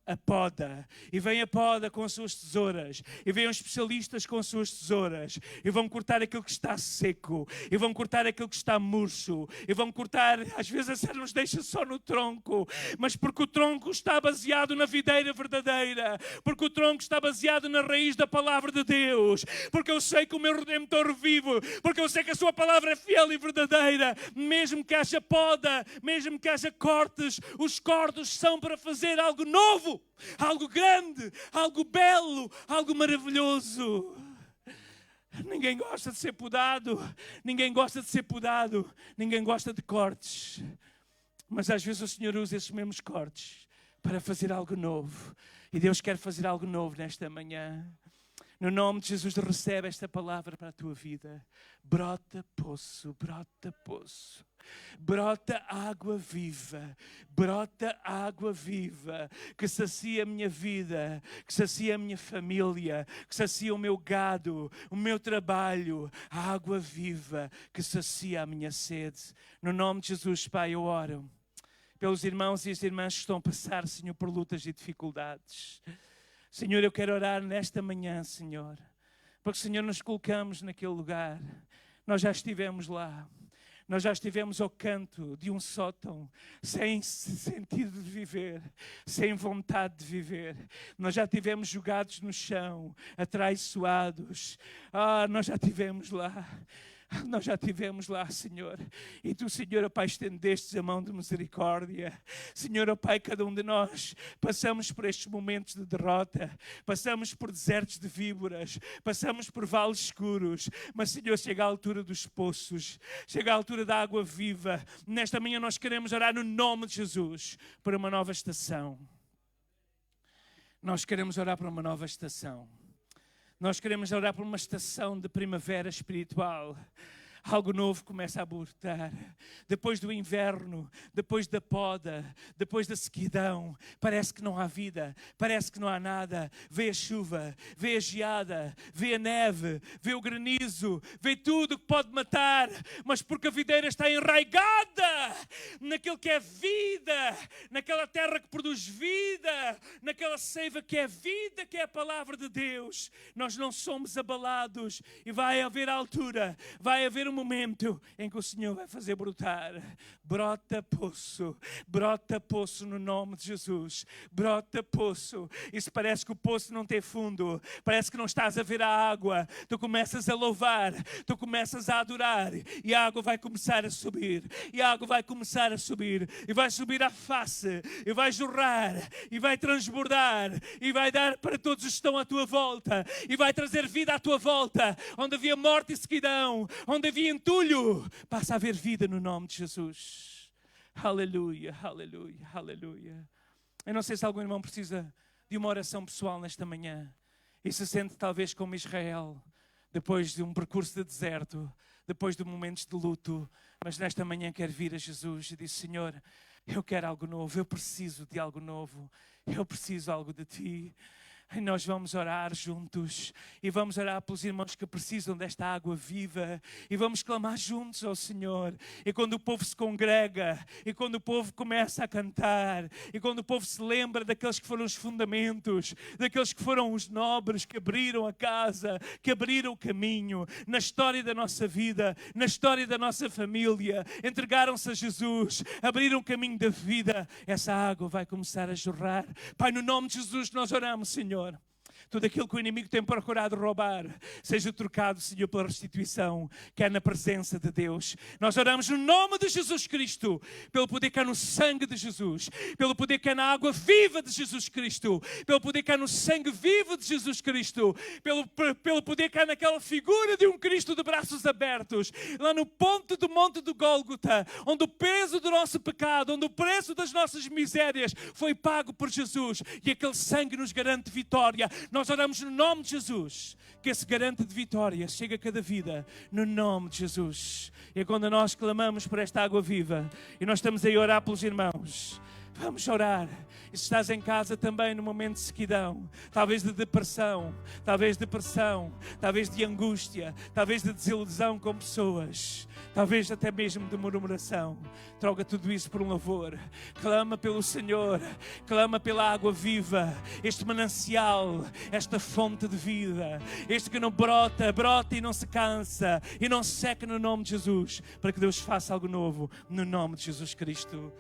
a poda. E vem a poda com as suas tesouras. E vêm os especialistas com as suas tesouras. E vão cortar aquilo que está seco. E vão cortar aquilo que está murcho. E vão cortar, às vezes a serra nos deixa só no tronco. Mas porque o tronco está baseado na videira verdadeira. Porque o tronco está baseado na raiz da palavra de Deus. Porque eu sei que o meu Redentor vive. Porque eu sei que a sua palavra é fiel e verdadeira. Mesmo que haja poda, mesmo que haja cortes, os cortes são para fazer algo novo. Algo grande, algo belo, algo maravilhoso. Ninguém gosta de ser podado, ninguém gosta de ser podado, ninguém gosta de cortes. Mas às vezes o Senhor usa esses mesmos cortes para fazer algo novo. E Deus quer fazer algo novo nesta manhã. No nome de Jesus, recebe esta palavra para a tua vida. Brota poço, brota poço. Brota água viva, brota água viva, que sacia a minha vida, que sacia a minha família, que sacia o meu gado, o meu trabalho, a água viva que sacia a minha sede. No nome de Jesus, Pai, eu oro pelos irmãos e as irmãs que estão a passar, Senhor, por lutas e dificuldades. Senhor, eu quero orar nesta manhã, Senhor, porque, Senhor, nos colocamos naquele lugar. Nós já estivemos lá. Nós já estivemos ao canto de um sótão, sem sentido de viver, sem vontade de viver. Nós já estivemos jogados no chão, atraiçoados. Nós já estivemos lá. Nós já estivemos lá, Senhor. E Tu, Senhor, ó Pai, estendestes a mão de misericórdia. Senhor, ó Pai, cada um de nós passamos por estes momentos de derrota. Passamos por desertos de víboras. Passamos por vales escuros. Mas, Senhor, chega a altura dos poços. Chega a altura da água viva. Nesta manhã nós queremos orar no nome de Jesus por uma nova estação. Nós queremos orar por uma nova estação. Nós queremos orar por uma estação de primavera espiritual. Algo novo começa a brotar. Depois do inverno, depois da poda, depois da sequidão, parece que não há vida, parece que não há nada. Vê a chuva, vê a geada, vê a neve, vê o granizo, vê tudo que pode matar, mas porque a videira está enraigada naquilo que é vida, naquela terra que produz vida, naquela seiva que é vida, que é a palavra de Deus, nós não somos abalados e vai haver altura, vai haver uma momento em que o Senhor vai fazer brotar. Brota poço no nome de Jesus. Brota poço. E se parece que o poço não tem fundo, parece que não estás a ver a água, tu começas a louvar, tu começas a adorar e a água vai começar a subir. E a água vai começar a subir e vai subir à face e vai jorrar e vai transbordar e vai dar para todos os que estão à tua volta e vai trazer vida à tua volta. Onde havia morte e sequidão, onde havia entulho, passa a haver vida no nome de Jesus. Aleluia, aleluia, aleluia. Eu não sei se algum irmão precisa de uma oração pessoal nesta manhã e se sente talvez como Israel, depois de um percurso de deserto, depois de momentos de luto, mas nesta manhã quer vir a Jesus e diz: Senhor, eu quero algo novo, eu preciso de algo novo, eu preciso algo de Ti. E nós vamos orar juntos e vamos orar pelos irmãos que precisam desta água viva e vamos clamar juntos ao Senhor. E quando o povo se congrega e quando o povo começa a cantar e quando o povo se lembra daqueles que foram os fundamentos, daqueles que foram os nobres que abriram a casa, que abriram o caminho na história da nossa vida, na história da nossa família, entregaram-se a Jesus, abriram o caminho da vida, essa água vai começar a jorrar. Pai, no nome de Jesus nós oramos, Senhor. Tudo aquilo que o inimigo tem procurado roubar seja trocado, Senhor, pela restituição que é na presença de Deus. Nós oramos no nome de Jesus Cristo, pelo poder que há no sangue de Jesus, pelo poder que há na água viva de Jesus Cristo, pelo poder que há no sangue vivo de Jesus Cristo, pelo poder que há naquela figura de um Cristo de braços abertos, lá no ponto do monte do Gólgota, onde o peso do nosso pecado, onde o preço das nossas misérias foi pago por Jesus e aquele sangue nos garante vitória. Nós oramos no nome de Jesus, que esse garante de vitória chegue a cada vida, no nome de Jesus. E quando nós clamamos por esta água viva, e nós estamos aí a orar pelos irmãos, vamos orar. E se estás em casa também no momento de sequidão, talvez de depressão, talvez de angústia, talvez de desilusão com pessoas, talvez até mesmo de murmuração, troca tudo isso por um louvor. Clama pelo Senhor, clama pela água viva, este manancial, esta fonte de vida, este que não brota e não se cansa e não se seca, no nome de Jesus, para que Deus faça algo novo no nome de Jesus Cristo.